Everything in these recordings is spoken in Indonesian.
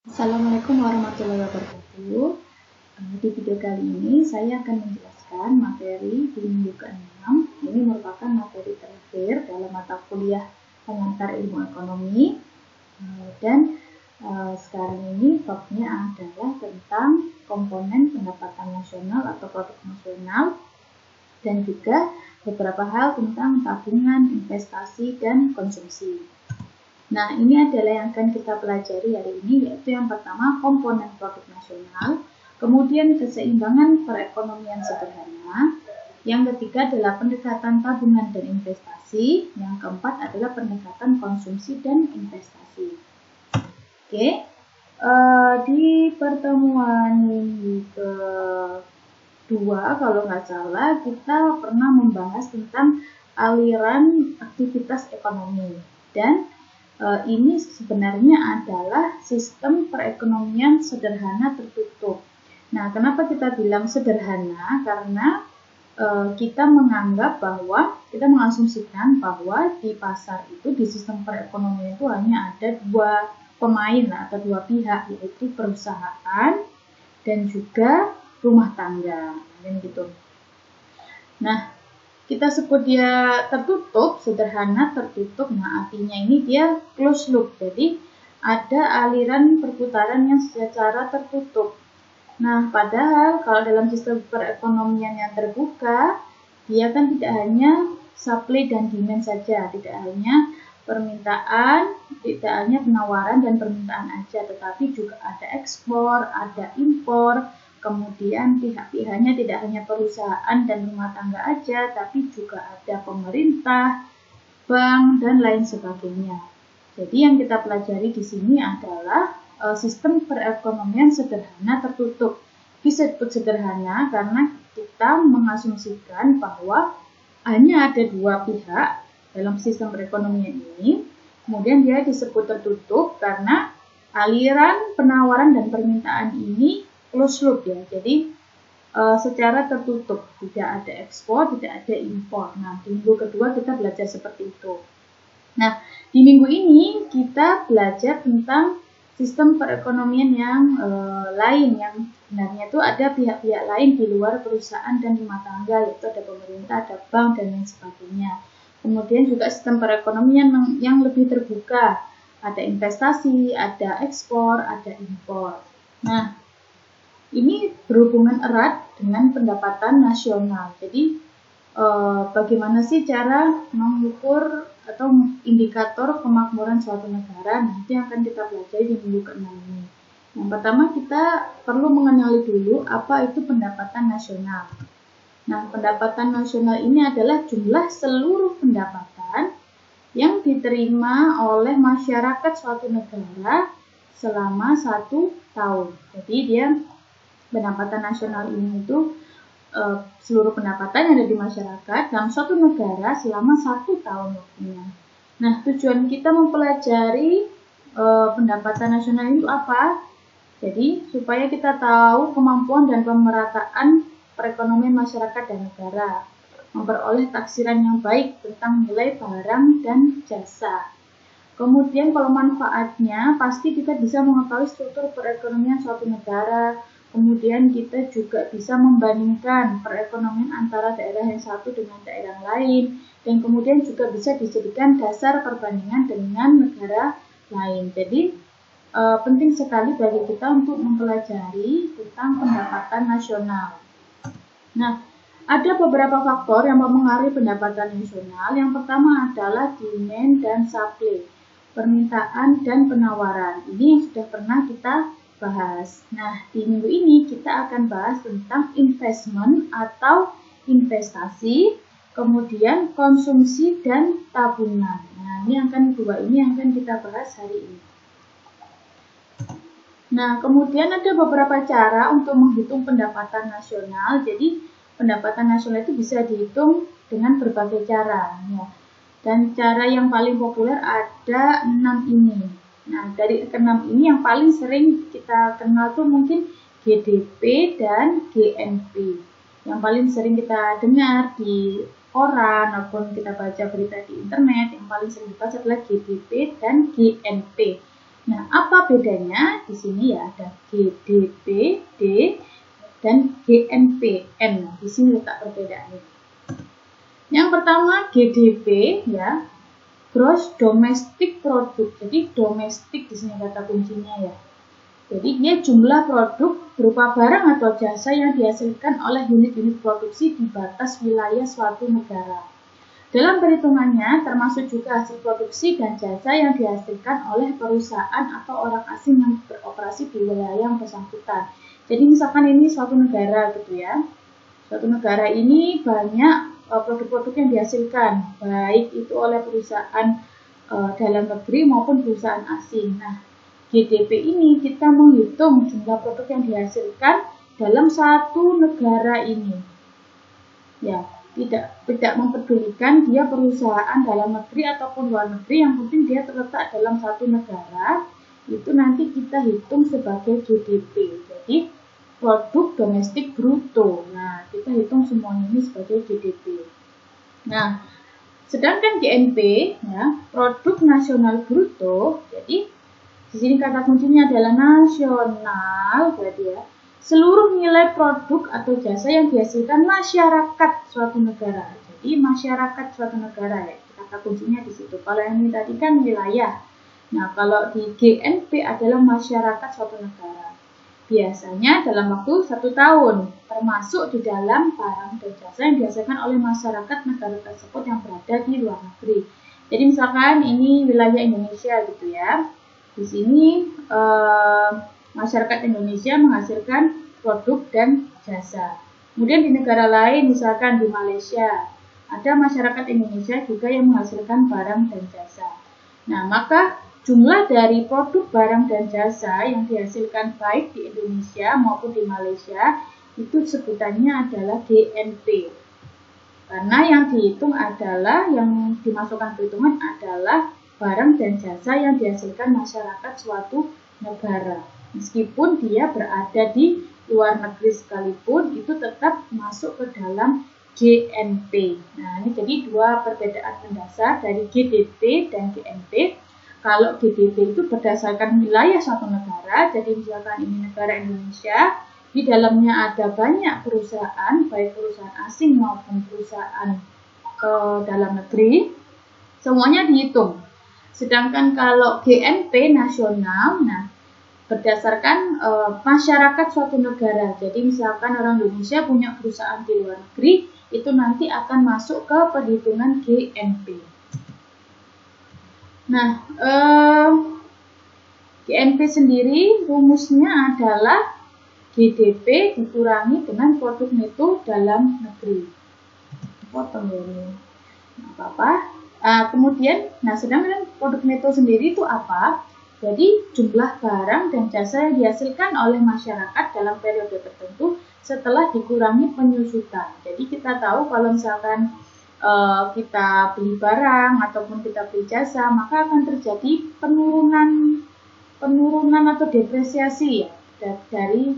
Assalamualaikum warahmatullahi wabarakatuh. Di video kali ini saya akan menjelaskan materi di minggu ke-6. Ini merupakan materi terakhir dalam mata kuliah pengantar ilmu ekonomi. Dan sekarang ini topiknya adalah tentang komponen pendapatan nasional atau produk nasional dan juga beberapa hal tentang tabungan, investasi, dan konsumsi. Nah, ini adalah yang akan kita pelajari hari ini, yaitu yang pertama komponen produk nasional, kemudian keseimbangan perekonomian sederhana, yang ketiga adalah pendekatan tabungan dan investasi, yang keempat adalah pendekatan konsumsi dan investasi. Oke, di pertemuan minggu kedua, kalau nggak salah, kita pernah membahas tentang aliran aktivitas ekonomi dan ini sebenarnya adalah sistem perekonomian sederhana tertutup. Nah, kenapa kita bilang sederhana? Karena kita menganggap bahwa, kita mengasumsikan bahwa di pasar itu, di sistem perekonomian itu hanya ada dua pemain atau dua pihak, yaitu perusahaan dan juga rumah tangga. Gitu. Nah, kita sebut dia tertutup, sederhana tertutup. Nah, artinya ini dia closed loop. Jadi ada aliran perputaran yang secara tertutup. Nah, padahal kalau dalam sistem perekonomian yang terbuka, dia kan tidak hanya supply dan demand saja, tidak hanya permintaan, tidak hanya penawaran dan permintaan aja, tetapi juga ada ekspor, ada impor. Kemudian pihak-pihaknya tidak hanya perusahaan dan rumah tangga aja, tapi juga ada pemerintah, bank, dan lain sebagainya. Jadi yang kita pelajari di sini adalah sistem perekonomian sederhana tertutup. Bisa disebut sederhana karena kita mengasumsikan bahwa hanya ada dua pihak dalam sistem perekonomian ini. Kemudian dia disebut tertutup karena aliran penawaran dan permintaan ini closed loop ya, jadi secara tertutup, tidak ada ekspor, tidak ada impor. Nah, di minggu kedua kita belajar seperti itu. Nah, di minggu ini kita belajar tentang sistem perekonomian yang lain, yang sebenarnya itu ada pihak-pihak lain di luar perusahaan dan rumah tangga, yaitu ada pemerintah, ada bank, dan lain sebagainya. Kemudian juga sistem perekonomian yang lebih terbuka, ada investasi, ada ekspor, ada impor. Nah, ini berhubungan erat dengan pendapatan nasional. Jadi, bagaimana sih cara mengukur atau indikator kemakmuran suatu negara? Nah, itu yang akan kita pelajari di minggu ke-6 ini. Yang pertama, kita perlu mengenali dulu apa itu pendapatan nasional. Nah, pendapatan nasional ini adalah jumlah seluruh pendapatan yang diterima oleh masyarakat suatu negara selama 1 tahun. Jadi, dia pendapatan nasional ini itu seluruh pendapatan yang ada di masyarakat dalam suatu negara selama 1 tahun waktunya. Nah, tujuan kita mempelajari pendapatan nasional itu apa? Jadi, supaya kita tahu kemampuan dan pemerataan perekonomian masyarakat dan negara, memperoleh taksiran yang baik tentang nilai barang dan jasa. Kemudian kalau manfaatnya, pasti kita bisa mengetahui struktur perekonomian suatu negara. Kemudian kita juga bisa membandingkan perekonomian antara daerah yang satu dengan daerah lain. Dan kemudian juga bisa dijadikan dasar perbandingan dengan negara lain. Jadi penting sekali bagi kita untuk mempelajari tentang pendapatan nasional. Nah, ada beberapa faktor yang mempengaruhi pendapatan nasional. Yang pertama adalah demand dan supply, permintaan dan penawaran. Ini yang sudah pernah kita bahas. Nah, di minggu ini kita akan bahas tentang investment atau investasi, kemudian konsumsi dan tabungan. Nah, ini yang akan kita bahas hari ini. Nah, kemudian ada beberapa cara untuk menghitung pendapatan nasional. Jadi, pendapatan nasional itu bisa dihitung dengan berbagai cara. Ya. Dan cara yang paling populer ada 6 ini. Nah, dari ke-6 ini yang paling sering kita kenal tuh mungkin GDP dan GNP. Yang paling sering kita dengar di koran ataupun kita baca berita di internet, yang paling sering dibahas adalah GDP dan GNP. Nah, apa bedanya? Di sini ya ada GDP, D, dan GNP, N. Di sini letak perbedaannya. Yang pertama GDP ya, Gross Domestic Product. Jadi domestik di sini kata kuncinya ya. Jadi dia jumlah produk berupa barang atau jasa yang dihasilkan oleh unit-unit produksi di batas wilayah suatu negara. Dalam perhitungannya termasuk juga hasil produksi dan jasa yang dihasilkan oleh perusahaan atau orang asing yang beroperasi di wilayah yang bersangkutan. Jadi misalkan ini suatu negara gitu ya. Suatu negara ini banyak produk-produk yang dihasilkan, baik itu oleh perusahaan dalam negeri maupun perusahaan asing. Nah, GDP ini kita menghitung jumlah produk yang dihasilkan dalam satu negara ini. Ya, tidak mempedulikan dia perusahaan dalam negeri ataupun luar negeri, yang penting dia terletak dalam satu negara, itu nanti kita hitung sebagai GDP. Jadi produk domestik bruto. Nah, kita hitung semuanya ini sebagai GDP. Nah, sedangkan GNP ya, produk nasional bruto. Jadi di sini kata kuncinya adalah nasional, berarti ya. Seluruh nilai produk atau jasa yang dihasilkan masyarakat suatu negara. Jadi masyarakat suatu negara ya, kata kuncinya di situ. Kalau yang ini tadi kan wilayah. Nah, kalau di GNP adalah masyarakat suatu negara. Biasanya dalam waktu 1 tahun, termasuk di dalam barang dan jasa yang dihasilkan oleh masyarakat negara tersebut yang berada di luar negeri. Jadi misalkan ini wilayah Indonesia gitu ya. Di sini masyarakat Indonesia menghasilkan produk dan jasa. Kemudian di negara lain, misalkan di Malaysia, ada masyarakat Indonesia juga yang menghasilkan barang dan jasa. Nah, maka jumlah dari produk barang dan jasa yang dihasilkan baik di Indonesia maupun di Malaysia itu sebutannya adalah GNP. Karena yang dihitung adalah, yang dimasukkan perhitungan adalah barang dan jasa yang dihasilkan masyarakat suatu negara. Meskipun dia berada di luar negeri sekalipun, itu tetap masuk ke dalam GNP. Nah, ini jadi dua perbedaan mendasar dari GDP dan GNP. Kalau GDP itu berdasarkan wilayah suatu negara, jadi misalkan ini negara Indonesia, di dalamnya ada banyak perusahaan, baik perusahaan asing maupun perusahaan dalam negeri, semuanya dihitung. Sedangkan kalau GNP nasional, nah berdasarkan masyarakat suatu negara. Jadi misalkan orang Indonesia punya perusahaan di luar negeri, itu nanti akan masuk ke perhitungan GNP. Nah, GNP sendiri rumusnya adalah GDP dikurangi dengan produk neto dalam negeri. Potong ya ini. Nah, apa-apa. Kemudian, sedangkan produk neto sendiri itu apa? Jadi jumlah barang dan jasa yang dihasilkan oleh masyarakat dalam periode tertentu setelah dikurangi penyusutan. Jadi kita tahu kalau misalkan kita beli barang ataupun kita beli jasa, maka akan terjadi penurunan atau depresiasi ya dari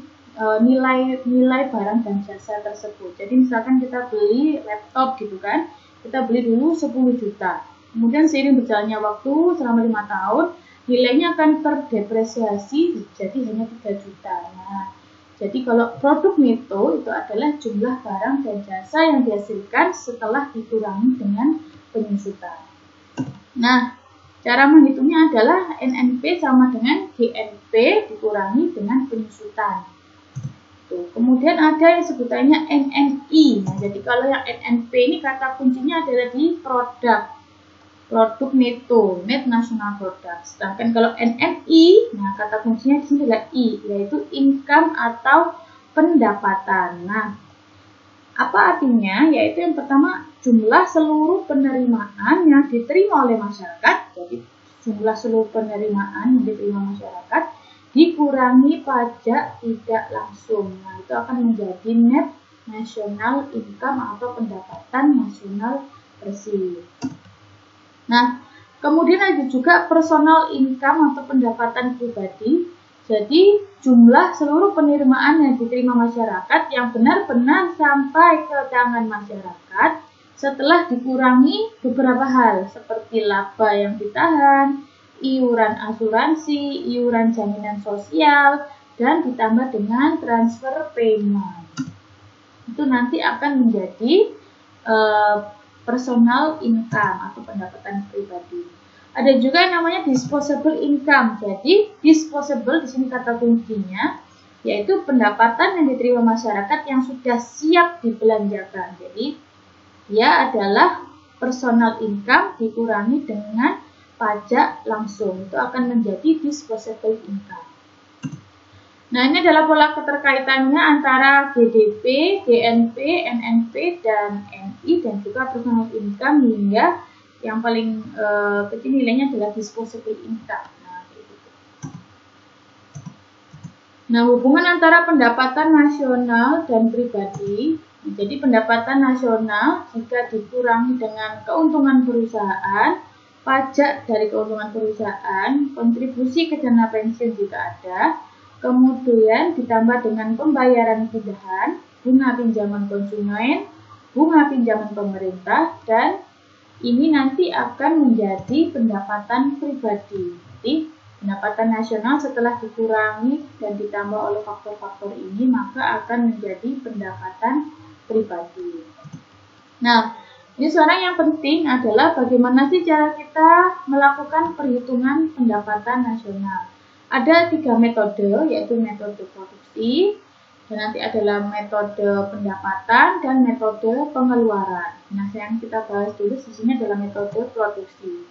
nilai barang dan jasa tersebut. Jadi misalkan kita beli laptop gitu kan, kita beli dulu 10 juta. Kemudian seiring berjalannya waktu selama 5 tahun, nilainya akan terdepresiasi jadi hanya 3 juta. Nah, jadi kalau produk neto itu adalah jumlah barang dan jasa yang dihasilkan setelah dikurangi dengan penyusutan. Nah, cara menghitungnya adalah NNP sama dengan GNP dikurangi dengan penyusutan. Kemudian ada yang sebutannya NNI. Nah, jadi kalau yang NNP ini kata kuncinya adalah di produk neto, net national product. Sedangkan kalau NNI, nah kata kuncinya di sini adalah I, yaitu income atau pendapatan. Nah, apa artinya? Yaitu yang pertama jumlah seluruh penerimaan yang diterima oleh masyarakat. Jadi jumlah seluruh penerimaan yang diterima masyarakat dikurangi pajak tidak langsung. Nah, itu akan menjadi net national income atau pendapatan nasional bersih. Nah, kemudian ada juga personal income atau pendapatan pribadi. Jadi, jumlah seluruh penerimaan yang diterima masyarakat yang benar-benar sampai ke tangan masyarakat setelah dikurangi beberapa hal seperti laba yang ditahan, iuran asuransi, iuran jaminan sosial, dan ditambah dengan transfer payment. Itu nanti akan menjadi personal income atau pendapatan pribadi. Ada juga yang namanya disposable income. Jadi disposable di sini kata kuncinya yaitu pendapatan yang diterima masyarakat yang sudah siap dibelanjakan. Jadi dia adalah personal income dikurangi dengan pajak langsung. Itu akan menjadi disposable income. Nah, ini adalah pola keterkaitannya antara GDP, GNP, NNP, dan NI, dan juga personal income hingga yang paling kecil nilainya adalah disposable income. Nah, hubungan antara pendapatan nasional dan pribadi. Jadi pendapatan nasional jika dikurangi dengan keuntungan perusahaan, pajak dari keuntungan perusahaan, kontribusi ke dana pensiun jika ada, kemudian ditambah dengan pembayaran pinjaman, bunga pinjaman konsumen, bunga pinjaman pemerintah, dan ini nanti akan menjadi pendapatan pribadi. Jadi pendapatan nasional setelah dikurangi dan ditambah oleh faktor-faktor ini maka akan menjadi pendapatan pribadi. Nah, ini sekarang yang penting adalah bagaimana sih cara kita melakukan perhitungan pendapatan nasional. Ada 3 metode, yaitu metode produksi, dan nanti adalah metode pendapatan dan metode pengeluaran. Nah, yang kita bahas dulu di sini adalah metode produksi.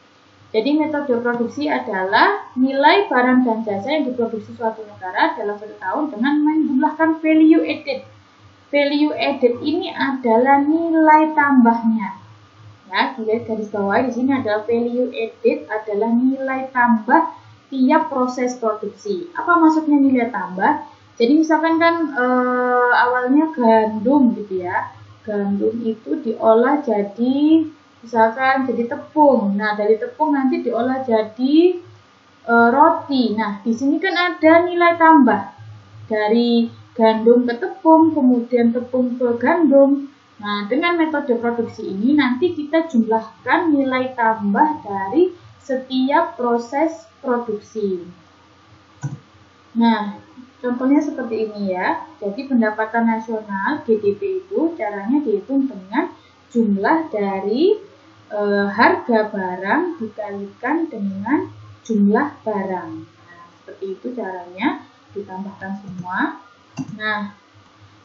Jadi metode produksi adalah nilai barang dan jasa yang diproduksi suatu negara dalam satu tahun dengan menjumlahkan value added. Value added ini adalah nilai tambahnya. Ya, garis bawah di sini adalah value added adalah nilai tambah tiap proses produksi. Apa maksudnya nilai tambah? Jadi misalkan kan awalnya gandum gitu ya. Gandum itu diolah jadi misalkan jadi tepung. Nah, dari tepung nanti diolah jadi roti. Nah, di sini kan ada nilai tambah dari gandum ke tepung, kemudian tepung ke gandum. Nah, dengan metode produksi ini nanti kita jumlahkan nilai tambah dari setiap proses produksi. Nah, contohnya seperti ini ya. Jadi pendapatan nasional GDP itu caranya dihitung dengan jumlah dari harga barang dikalikan dengan jumlah barang. Nah, seperti itu caranya, ditambahkan semua. Nah,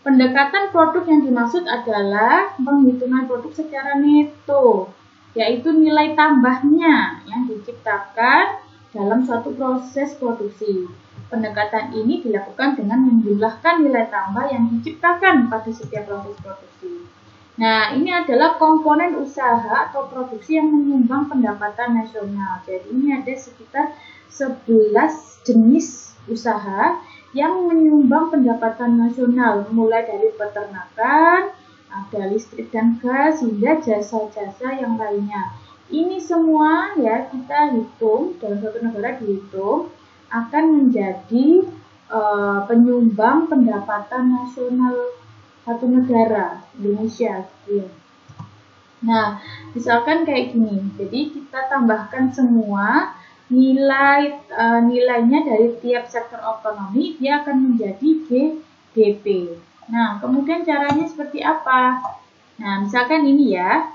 pendekatan produk yang dimaksud adalah penghitungan produk secara neto, yaitu nilai tambahnya yang diciptakan dalam suatu proses produksi. Pendekatan ini dilakukan dengan menjumlahkan nilai tambah yang diciptakan pada setiap proses produksi. Nah, ini adalah komponen usaha atau produksi yang menyumbang pendapatan nasional. Jadi ini ada sekitar 11 jenis usaha yang menyumbang pendapatan nasional, mulai dari peternakan, ada listrik dan gas, hingga jasa-jasa yang lainnya. Ini semua ya kita hitung, dalam suatu negara dihitung, akan menjadi penyumbang pendapatan nasional satu negara, Indonesia. Ya. Nah, misalkan kayak gini, jadi kita tambahkan semua nilainya dari tiap sektor ekonomi, dia akan menjadi GDP. Nah, kemudian caranya seperti apa? Nah, misalkan ini ya,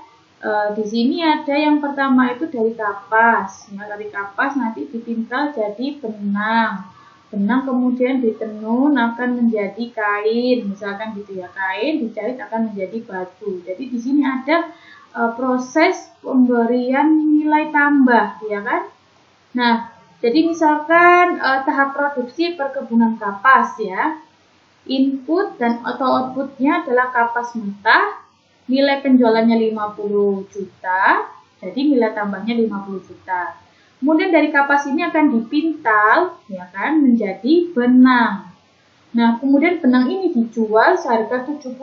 di sini ada yang pertama itu dari kapas. Nah, dari kapas nanti dipintal jadi benang. Benang kemudian ditenun akan menjadi kain, misalkan gitu ya, kain dijahit akan menjadi baju. Jadi di sini ada proses pemberian nilai tambah, ya kan? Nah, jadi misalkan tahap produksi perkebunan kapas ya, input dan atau outputnya adalah kapas mentah, nilai penjualannya 50 juta, jadi nilai tambahnya 50 juta. Kemudian dari kapas ini akan dipintal, ya kan, menjadi benang. Nah, kemudian benang ini dijual seharga 75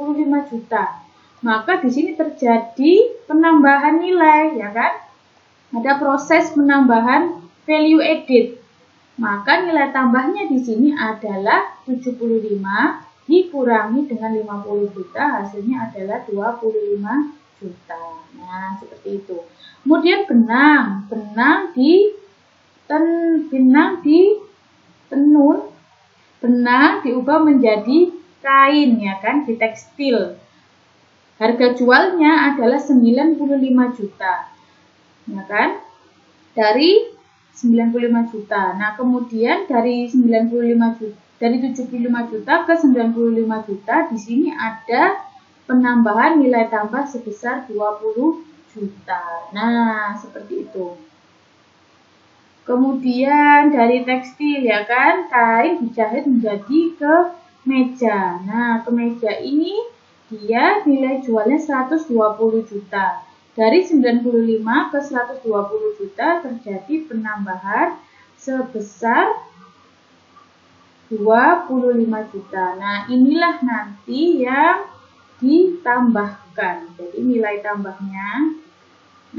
juta. Maka di sini terjadi penambahan nilai, ya kan? Ada proses penambahan value added. Maka nilai tambahnya di sini adalah 75 dikurangi dengan 50 juta, hasilnya adalah 25 juta. Nah, seperti itu. Kemudian benang benang ditenun, benang diubah menjadi kain ya kan, di tekstil. Harga jualnya adalah 95 juta. Ya kan? Dari 95 juta. Nah, kemudian dari 75 juta, dari 75 juta ke 95 juta, di sini ada penambahan nilai tambah sebesar 20 juta. Nah, seperti itu. Kemudian dari tekstil ya kan, kain dijahit menjadi ke meja. Nah, kemeja ini dia nilai jualnya 120 juta. Dari 95 ke 120 juta terjadi penambahan sebesar 25 juta. Nah, inilah nanti yang ditambahkan. Jadi nilai tambahnya.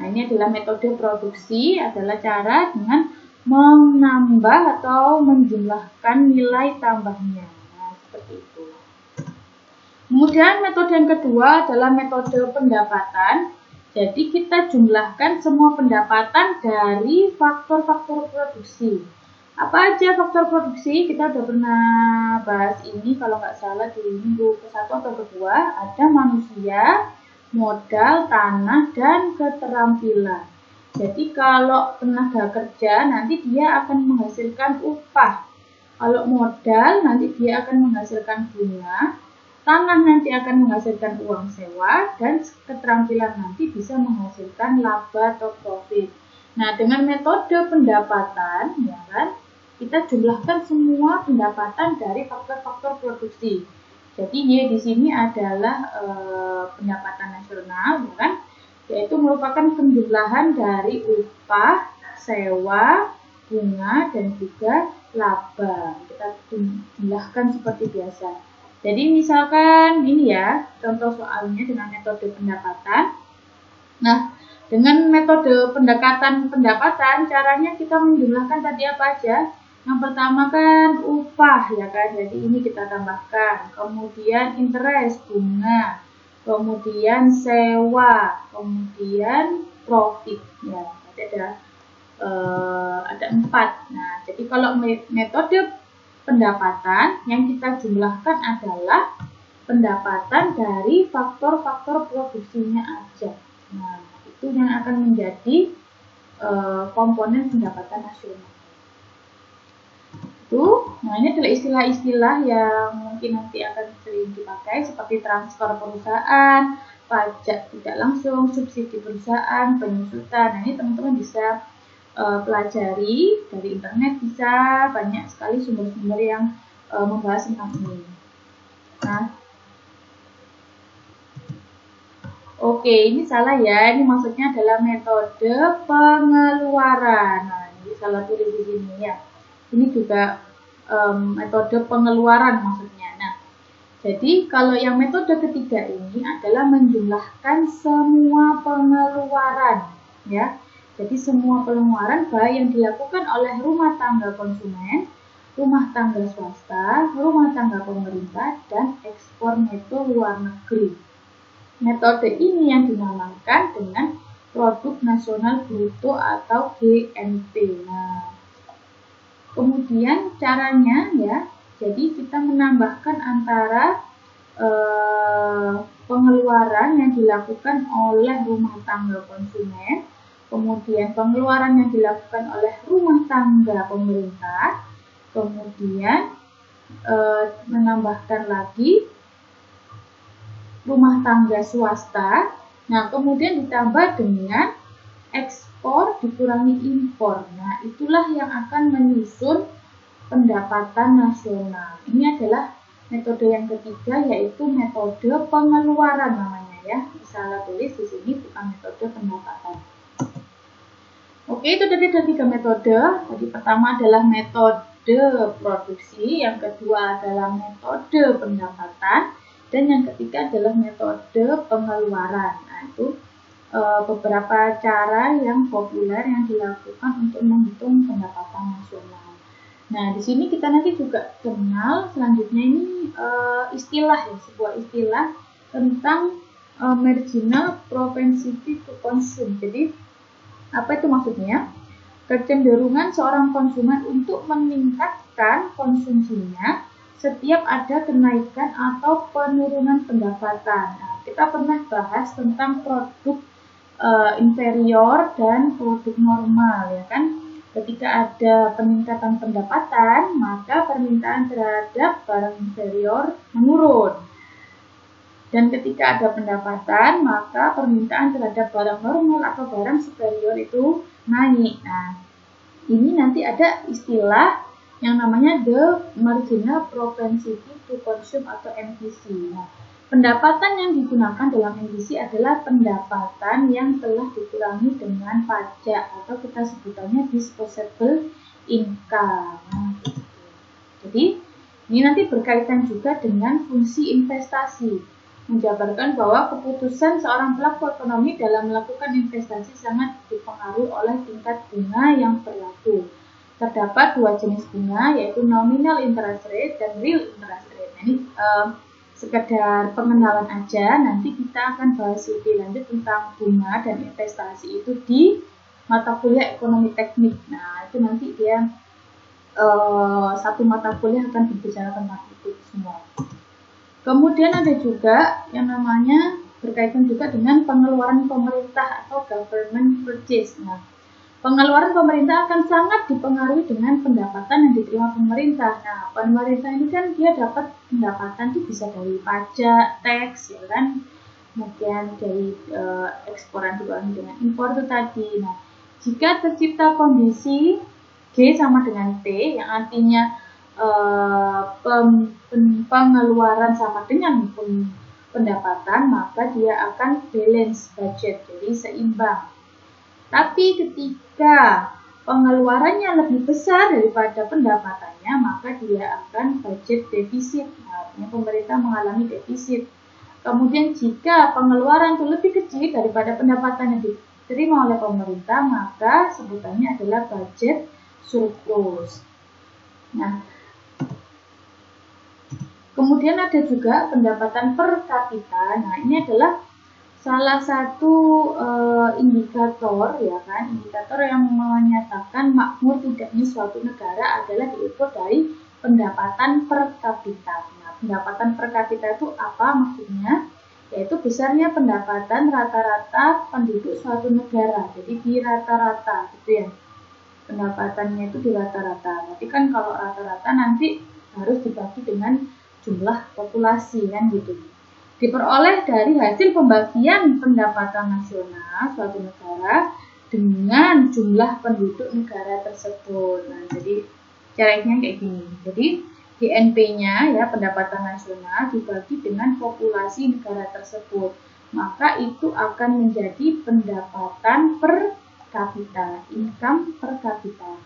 Nah, ini adalah metode produksi, adalah cara dengan menambah atau menjumlahkan nilai tambahnya. Nah, seperti itu. Kemudian metode yang kedua adalah metode pendapatan. Jadi kita jumlahkan semua pendapatan dari faktor-faktor produksi. Apa aja faktor produksi? Kita sudah pernah bahas ini kalau nggak salah di minggu ke-1 atau kedua. Ada manusia, modal, tanah, dan keterampilan. Jadi kalau tenaga kerja nanti dia akan menghasilkan upah. Kalau modal nanti dia akan menghasilkan bunga. Tanah nanti akan menghasilkan uang sewa, dan keterampilan nanti bisa menghasilkan laba atau profit. Nah, dengan metode pendapatan, ya kan, kita jumlahkan semua pendapatan dari faktor-faktor produksi. Jadi Y di sini adalah pendapatan nasional, ya kan, yaitu merupakan penjumlahan dari upah, sewa, bunga, dan juga laba. Kita jumlahkan seperti biasa. Jadi misalkan ini ya, contoh soalnya dengan metode pendapatan. Nah, dengan metode pendekatan pendapatan, caranya kita menjumlahkan tadi apa aja? Yang pertama kan upah ya kan, jadi ini kita tambahkan. Kemudian interest, bunga. Kemudian sewa, kemudian profit. Ya, ada 4. Nah, jadi kalau metode pendapatan yang kita jumlahkan adalah pendapatan dari faktor-faktor produksinya aja. Nah, itu yang akan menjadi komponen pendapatan nasional. Nah, ini adalah istilah-istilah yang mungkin nanti akan sering dipakai seperti transfer perusahaan, pajak tidak langsung, subsidi perusahaan, penyusutan. Nah, ini teman-teman bisa pelajari dari internet, bisa banyak sekali sumber-sumber yang membahas tentang ini. Nah, oke, ini salah ya. Ini maksudnya adalah metode pengeluaran. Nah, ini salah tulis di sini ya. Ini juga metode pengeluaran maksudnya. Nah, jadi kalau yang metode ketiga ini adalah menjumlahkan semua pengeluaran, ya. Jadi semua pengeluaran baik yang dilakukan oleh rumah tangga konsumen, rumah tangga swasta, rumah tangga pemerintah, dan ekspor neto luar negeri. Metode ini yang dinamakan dengan produk nasional bruto atau GNP. Nah, kemudian caranya ya, jadi kita menambahkan antara pengeluaran yang dilakukan oleh rumah tangga konsumen, kemudian pengeluaran yang dilakukan oleh rumah tangga pemerintah, kemudian menambahkan lagi rumah tangga swasta. Nah, kemudian ditambah dengan ekspor dikurangi impor. Nah, itulah yang akan menyusun pendapatan nasional. Ini adalah metode yang ketiga, yaitu metode pengeluaran namanya ya. Salah tulis di sini, bukan metode pendapatan. Oke, itu tadi ada 3 metode. Tadi pertama adalah metode produksi, yang kedua adalah metode pendapatan, dan yang ketiga adalah metode pengeluaran. Nah, itu beberapa cara yang populer yang dilakukan untuk menghitung pendapatan nasional. Nah, di sini kita nanti juga kenal selanjutnya ini istilah ya, sebuah istilah tentang marginal propensity to consume. Jadi apa itu maksudnya? kecenderungan seorang konsumen untuk meningkatkan konsumsinya setiap ada kenaikan atau penurunan pendapatan. Nah, kita pernah bahas tentang produk inferior dan produk normal, ya kan? Ketika ada peningkatan pendapatan, maka permintaan terhadap barang inferior menurun. Dan ketika ada pendapatan, maka permintaan terhadap barang normal atau barang superior itu naik. Nah, ini nanti ada istilah yang namanya the marginal propensity to consume atau MPC. Nah, pendapatan yang digunakan dalam MPC adalah pendapatan yang telah dikurangi dengan pajak atau kita sebutannya disposable income. Nah, jadi ini nanti berkaitan juga dengan fungsi investasi, menjabarkan bahwa keputusan seorang pelaku ekonomi dalam melakukan investasi sangat dipengaruhi oleh tingkat bunga yang berlaku. Terdapat dua jenis bunga, yaitu nominal interest rate dan real interest rate. Nah, ini sekedar pengenalan aja, nanti kita akan bahas lebih lanjut tentang bunga dan investasi itu di mata kuliah ekonomi teknik. Nah, itu nanti dia satu mata kuliah akan berbicara tentang itu semua. Kemudian ada juga yang namanya berkaitan juga dengan pengeluaran pemerintah atau government purchase. Nah, pengeluaran pemerintah akan sangat dipengaruhi dengan pendapatan yang diterima pemerintah. Nah, pemerintah ini kan dia dapat pendapatan itu bisa dari pajak, teks, ya kan, kemudian dari eksporan dikurangi dengan impor itu tadi. Nah, jika tercipta kondisi G sama dengan T, yang artinya pengeluaran sama dengan pendapatan, maka dia akan balance budget, jadi seimbang. Tapi ketika pengeluarannya lebih besar daripada pendapatannya, maka dia akan budget defisit. Artinya pemerintah mengalami defisit. Kemudian jika pengeluaran itu lebih kecil daripada pendapatan yang diterima oleh pemerintah, maka sebutannya adalah budget surplus. Nah, kemudian ada juga pendapatan per kapita. Nah, ini adalah salah satu indikator, ya kan, indikator yang menyatakan makmur tidaknya suatu negara adalah diukur dari pendapatan per kapita. Nah, pendapatan per kapita itu apa maksudnya? Yaitu besarnya pendapatan rata-rata penduduk suatu negara. Jadi di rata-rata, gitu ya. Pendapatannya itu di rata-rata. Tapi kan kalau rata-rata nanti harus dibagi dengan jumlah populasi, kan gitu. Diperoleh dari hasil pembagian pendapatan nasional suatu negara dengan jumlah penduduk negara tersebut. Nah, jadi caranya kayak gini. Jadi GNP-nya, ya, pendapatan nasional dibagi dengan populasi negara tersebut. Maka itu akan menjadi pendapatan per kapita, income per kapita.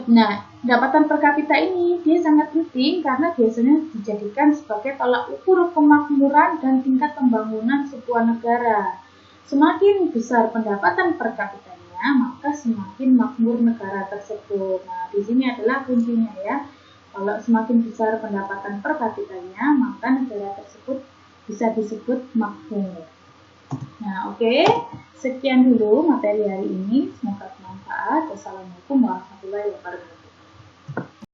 Nah, pendapatan per kapita ini dia sangat penting karena biasanya dijadikan sebagai tolak ukur kemakmuran dan tingkat pembangunan sebuah negara. Semakin besar pendapatan per kapitanya, maka semakin makmur negara tersebut. Nah, di sini adalah kuncinya, ya. Kalau semakin besar pendapatan per kapitanya, maka negara tersebut bisa disebut makmur. Nah, oke. Sekian dulu materi hari ini. Semoga bermanfaat. Wassalamualaikum warahmatullahi wabarakatuh.